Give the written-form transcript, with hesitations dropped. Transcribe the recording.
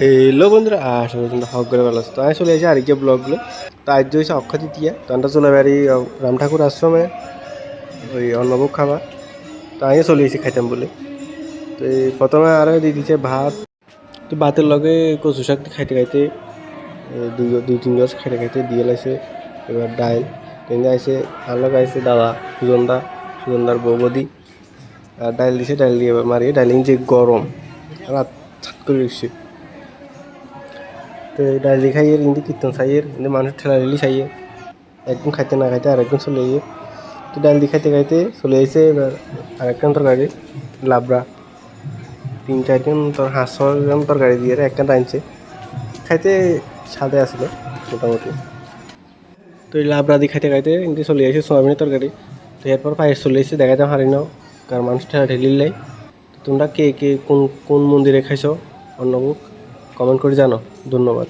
Hello বন্ধুরা, আশা করি তোমরা হক করে ভালো আছো। তো আমি চলে এসেছি আরেকটা ব্লগগুলো। তো আজ হয়েছে অক্ষয় তৃতীয়া, তো আমরা চলে বাড়ি রাম ঠাকুর আশ্রমে ওই অন্নভোগ খাওয়া। তো আমি চলে এসেছি খাইতাম বলে। তো এই প্রথমে আরও দিয়ে দিচ্ছে ভাত। তো ভাতের লগে কচু শাক খাইতে খাইতে দুই তিন গছ খাইতে খাইতে দিয়ে লাইছে। এবার ডাইল তেমনি আইসে আর লগে আইসে দাদা সুজনদার বৌবদি। আর ডাইল দিছে, ডাইল দিয়ে এবার মারিয়ে ডাইলিং যে গরম রাত ছাট করে দিচ্ছে। তো ডাইলি খাইয়ে কিন্তু কীর্তন চাইয়ে কিন্তু মানুষ ঠেলা ঠেলি চাইয়ে একদম খাইতে না খাইতে আরেকজন চলে যাইয়ে। তো ডাইলি খাইতে খাইতে চলে আসছে। এবার আরেকখান তরকারি লাবড়া 3-4 তোর 500 গ্রাম তরকারি দিয়ে একখান টানছে খাইতে স্বাদে আসলো মোটামুটি। তো এই লাবড়া দিয়ে খাইতে খাইতে কিন্তু চলে আসে সোয়াবিনের তরকারি। তো এরপর পায়েস চলে এসেছে, দেখাতে হারি নাও কার মানুষ ঠেলা ঠেলির লাই। তোমরা কে কে কোন কোন মন্দিরে খাইছো অন্নভোগ কমেন্ট করে জানো। ধন্যবাদ।